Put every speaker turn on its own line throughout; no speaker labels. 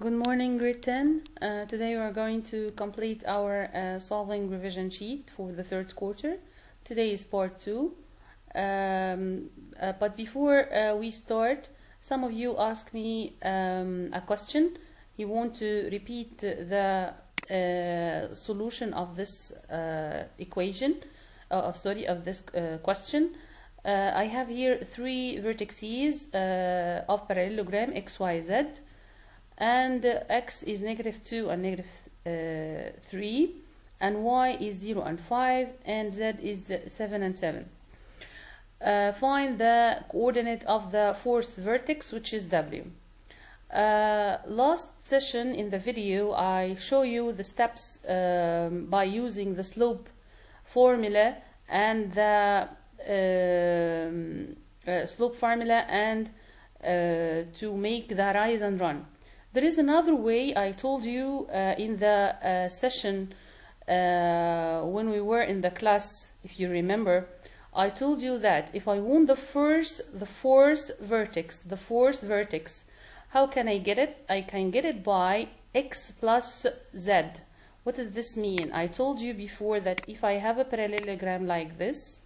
Good morning, Grade 10. Today we are going to complete our solving revision sheet for the third quarter. Today is part 2. But before we start, some of you asked me a question. You want to repeat the solution of this equation, of this question. I have here three vertices of parallelogram x, y, z. And x is -2 and -3, and y is 0 and 5, and z is 7 and 7. Find the coordinate of the fourth vertex, which is w. Last session in the video I show you the steps by using the slope formula and the slope formula and to make the rise and run. There is another way. I told you in the session when we were in the class, if you remember, I told you that if I want the fourth vertex, how can I get it? I can get it by x plus z. What does this mean? I told you before that if I have a parallelogram like this,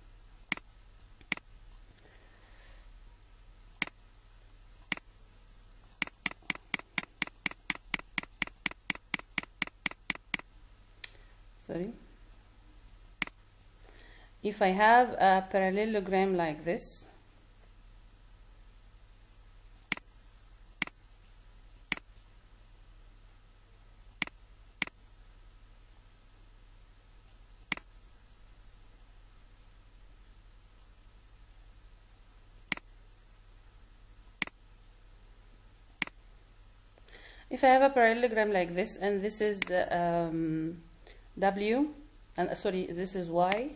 if I have a parallelogram like this, and this is w, and sorry, this is y,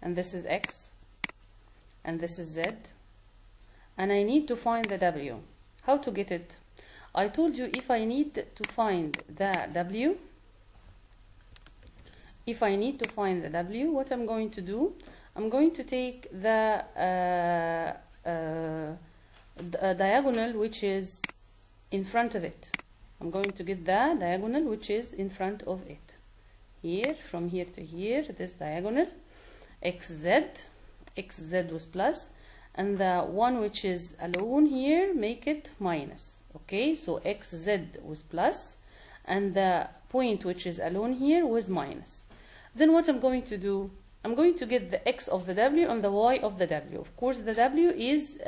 and this is x, and this is z, and I need to find the w. How to get it? I told you if I need to find the w, what I'm going to do, I'm going to take the diagonal which is in front of it. I'm going to get the diagonal which is in front of it. Here, from here to here, this diagonal, xz was plus, and the one which is alone here, make it minus. Okay, so xz was plus, and the point which is alone here was minus. Then what I'm going to do, I'm going to get the x of the w and the y of the w. Of course, the w is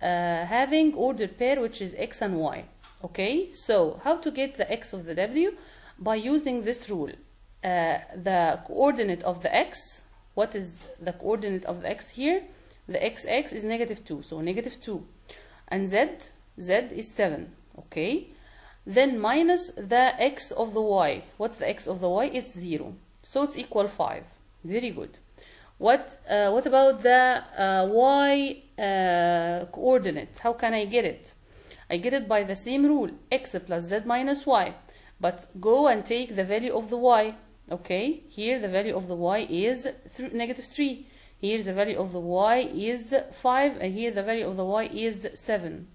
having ordered pair which is x and y. Okay, so how to get the x of the w? By using this rule. The coordinate of the x, what is the coordinate of the x here? The xx is -2, so -2. And z is 7. Okay, then minus the x of the y. What's the x of the y? It's 0. So it's equal 5. Very good. What about the y coordinates? How can I get it? I get it by the same rule, x plus z minus y. But go and take the value of the y. Okay, here the value of the y is -3. Here the value of the y is 5, and here the value of the y is 7.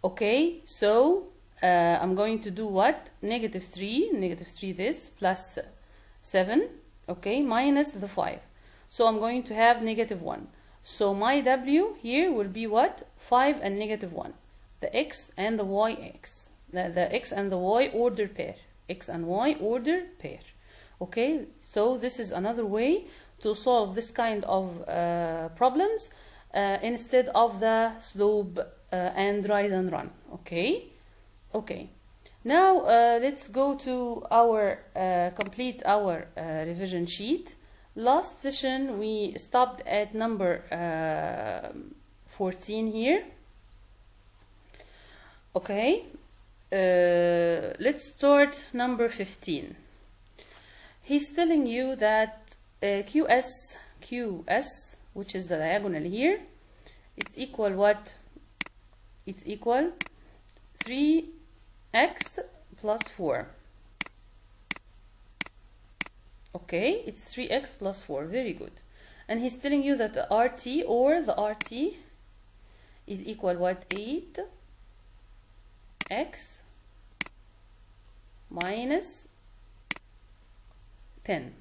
Okay, so I'm going to do what? -3 this, plus 7, okay, minus the 5. So I'm going to have -1. So my w here will be what? 5 and -1. The x and the y x. The x and the y order pair. X and y order pair. Okay, so this is another way to solve this kind of problems instead of the slope and rise and run. Okay, okay. Now let's go to our complete our revision sheet. Last session we stopped at number 14 here. Okay, let's start number 15. He's telling you that QS, which is the diagonal here, it's equal what? It's equal 3x plus 4. Okay, it's 3x plus 4. Very good. And he's telling you that the RT is equal what? 8x minus 10.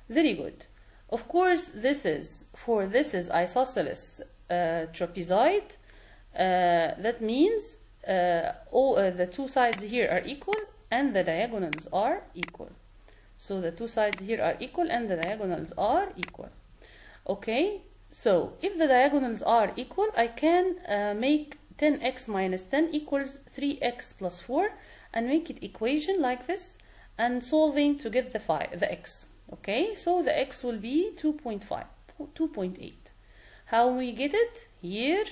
Very good. Of course, this is isosceles trapezoid. That means the two sides here are equal and the diagonals are equal. So the two sides here are equal and the diagonals are equal. Okay, so if the diagonals are equal, I can make 10x minus 10 equals 3x plus 4 and make it equation like this and solving to get the x. Okay, so the x will be 2.5, 2.8. How we get it? Here,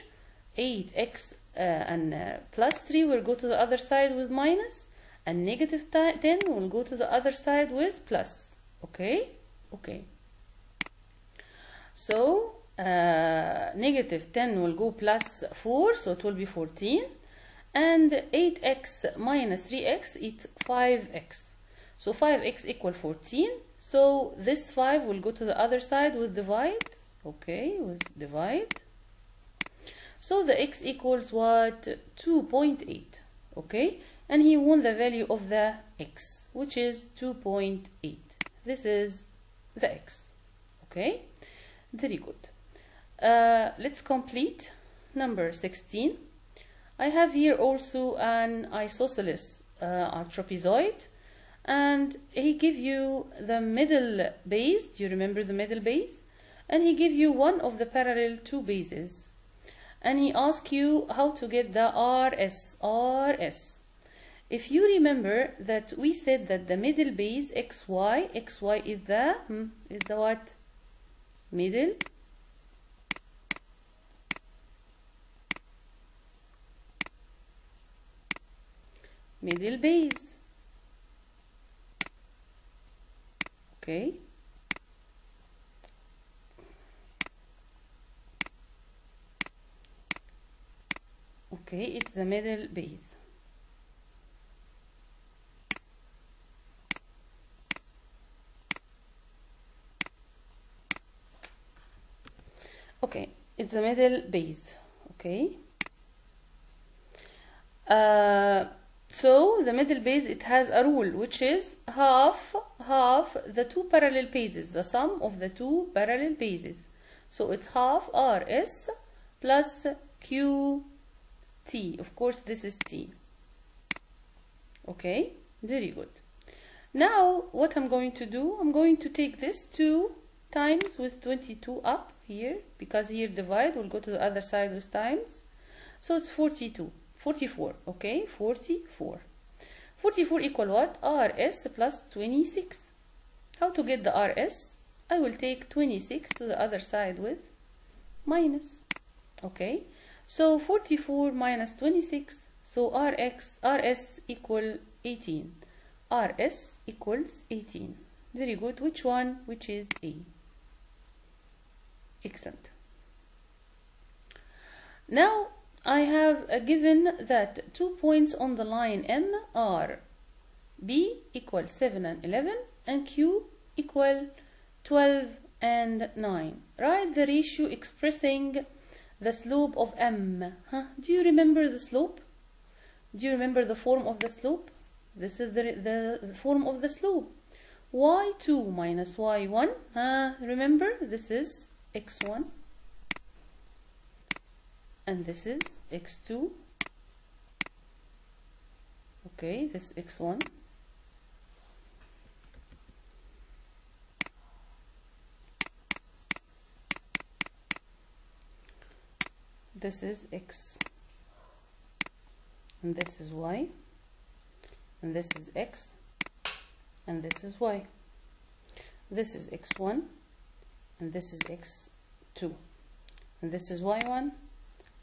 8x and plus 3 will go to the other side with minus, and negative 10 will go to the other side with plus. Okay, okay. So negative 10 will go plus 4, so it will be 14, and 8x minus 3x is 5x. So 5x equal 14. So this 5 will go to the other side with divide. Okay, with divide. So the x equals what? 2.8. Okay, and he won the value of the x, which is 2.8. This is the x. Okay, very good. Let's complete number 16. I have here also an isosceles trapezoid, and he give you the middle base. Do you remember the middle base? And he give you one of the parallel two bases, and he ask you how to get the RS. If you remember that we said that the middle base xy is the what? Middle base. Okay, it's the middle base. Okay, it's the middle base. Okay, so the middle base, it has a rule, which is half the two parallel bases, the sum of the two parallel bases. So it's half RS plus QT. Of course, this is T. Okay, very good. Now, what I'm going to do, I'm going to take this 2 times with 22 up here, because here divide will go to the other side with times. So it's 44, okay, 44. 44 equal what? RS plus 26. How to get the RS? I will take 26 to the other side with minus. Okay, so 44 minus 26, so RS equal 18. RS equals 18. Very good. Which one? Which is A. Excellent. Now I have given that 2 points on the line M are B equal 7 and 11 and Q equal 12 and 9. Write the ratio expressing the slope of M. Do you remember the slope? Do you remember the form of the slope? This is the form of the slope. y2 minus y1. Remember, this is x1. And this is x2. Okay, this is x1. This is x. And this is y. And this is x. And this is y. This is x1. And this is x2. And this is y1.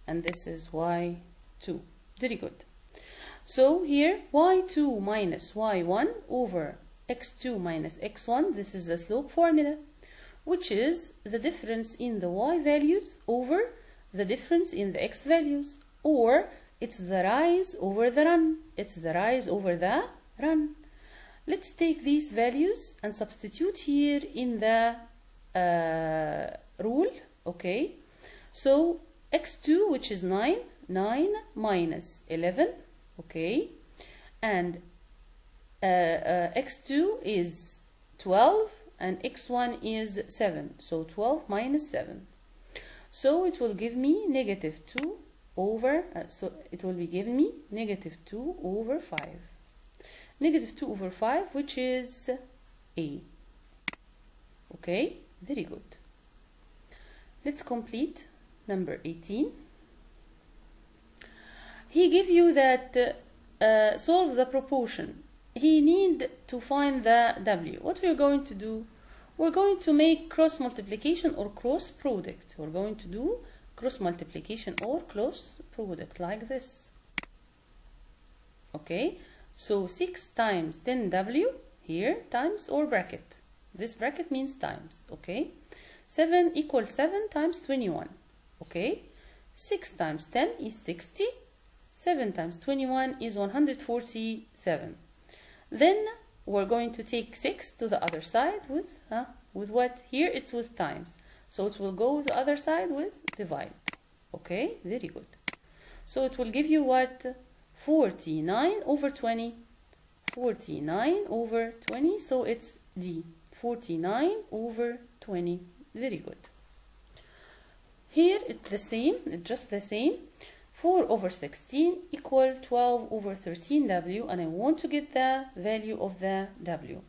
And this is y2. Very good. So here y2 minus y1 over x2 minus x1, this is the slope formula, which is the difference in the y values over the difference in the x values, or it's the rise over the run. It's the rise over the run. Let's take these values and substitute here in the rule. Okay, So x2, which is 9, 9 minus 11, okay, and x2 is 12 and x1 is 7, so 12 minus 7. So it will give me negative 2 over, so it will be giving me negative 2 over 5. Negative 2 over 5, which is A. Okay, very good. Let's complete number 18. He give you that solve the proportion. He need to find the W. What we're going to do? We're going to make cross multiplication or cross product. We're going to do cross multiplication or cross product like this. Okay, so 6 times 10W here times or bracket. This bracket means times, okay? 7 equals 7 times 21, okay? 6 times 10 is 60. 7 times 21 is 147. Then we're going to take 6 to the other side with what? Here it's with times. So it will go to the other side with divide. Okay, very good. So it will give you what? 49 over 20. 49 over 20, so it's D. 49 over 20. Very good. Here it's the same, it's just the same. 4 over 16 equal 12 over 13W, and I want to get the value of the W.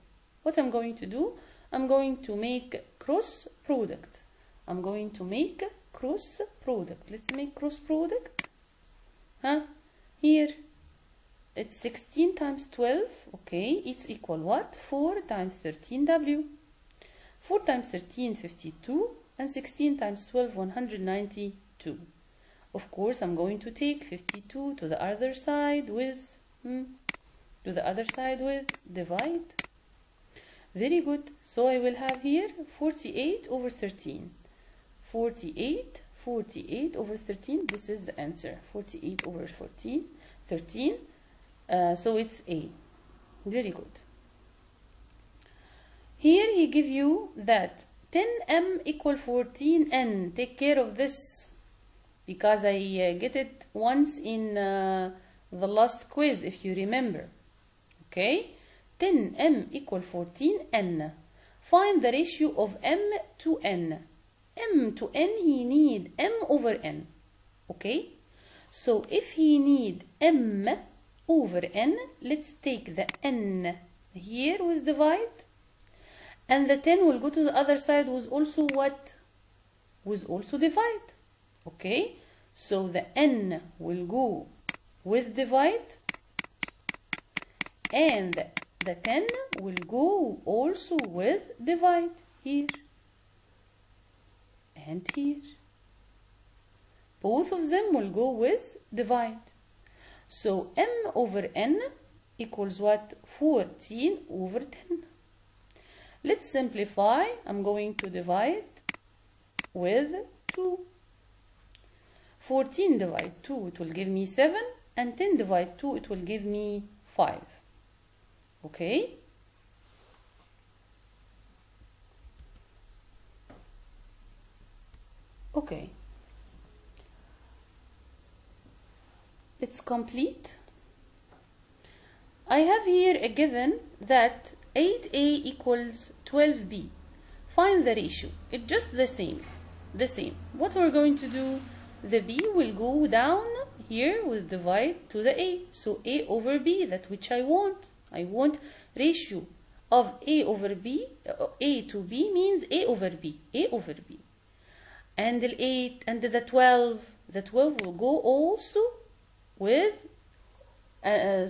What I'm going to do? I'm going to make cross product. I'm going to make cross product. Let's make cross product. Here it's 16 times 12, okay, it's equal what? 4 times 13W. 4 times 13, 52, and 16 times 12, 192. Of course, I'm going to take 52 to the other side with divide. Very good. So I will have here 48 over 13. 48 over 13. This is the answer. 48 over 13. So it's A. Very good. Here he give you that 10m equal 14n. Take care of this, because I get it once in the last quiz, if you remember. Okay, 10m equal 14n. Find the ratio of m to n. M to n, he need m over n. Okay, so if he need m over n, let's take the n here with divide, and the 10 will go to the other side with also what? With also divide. Okay, so the n will go with divide, and the 10 will go also with divide here and here. Both of them will go with divide. So m over n equals what? 14 over 10. Let's simplify. I'm going to divide with 2. 14 divide 2, it will give me 7, and 10 divide 2, it will give me 5. Okay? Okay. It's complete. I have here a given that 8a equals 12b. Find the ratio. It's just the same. What we're going to do? The b will go down here with divide to the a. So a over b, that which I want. I want ratio of a over b. A to b means a over b. And the 8 and the 12. The 12 will go also with, and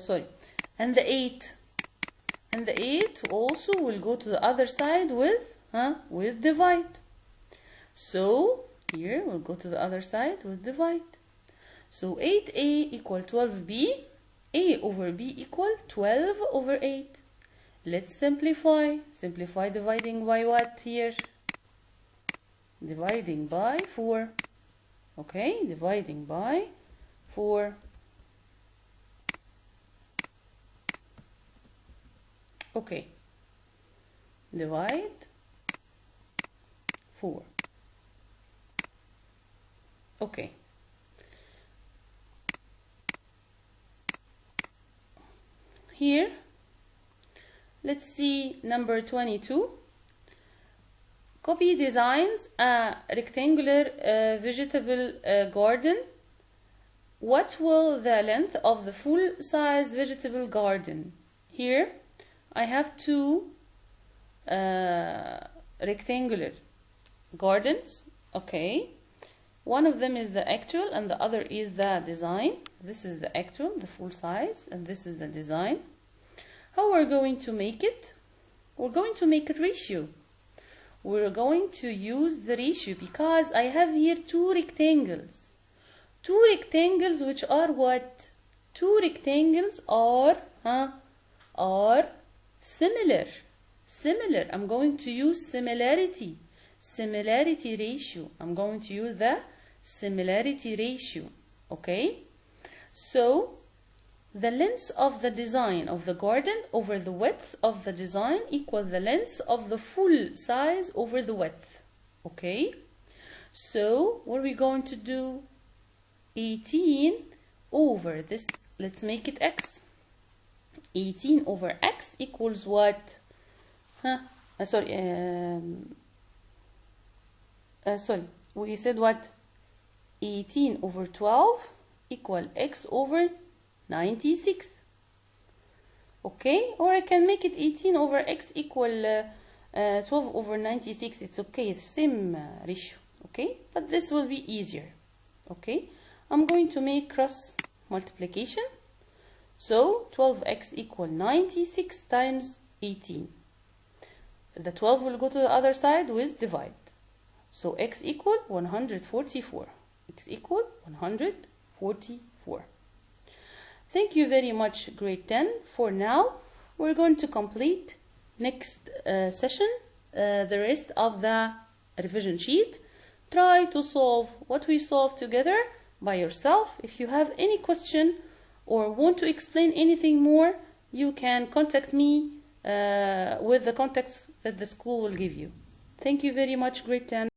the 8. And the 8 also will go to the other side with divide. So here we'll go to the other side with divide. So 8a equal 12b. A over b equal 12 over 8. Let's simplify. Simplify dividing by what here? Dividing by 4. Okay, dividing by 4. Okay, divide 4. Okay. Here, let's see number 22. Copy designs a rectangular vegetable garden. What will the length of the full-size vegetable garden? Here, I have two rectangular gardens. Okay. One of them is the actual and the other is the design. This is the actual, the full size, and this is the design. How we're going to make it? We're going to make a ratio. We're going to use the ratio because I have here two rectangles. Two rectangles which are what? Two rectangles are similar. Similar. I'm going to use similarity. Similarity ratio. I'm going to use the similarity ratio. Okay? So, the length of the design of the garden over the width of the design equal the length of the full size over the width. Okay? So, what are we going to do? 18 over this, let's make it x. 18 over x equals what? Sorry, we said what? 18 over 12 equal x over 96. Okay, or I can make it 18 over x equal 12 over 96. It's okay, it's same ratio. Okay, but this will be easier. Okay, I'm going to make cross multiplication. So 12x equal 96 times 18. The 12 will go to the other side with divide. So x equal 144. X equal 144. Thank you very much, grade 10. For now, we're going to complete next session the rest of the revision sheet. Try to solve what we solved together by yourself. If you have any question or want to explain anything more, you can contact me with the contacts that the school will give you. Thank you very much, grade 10.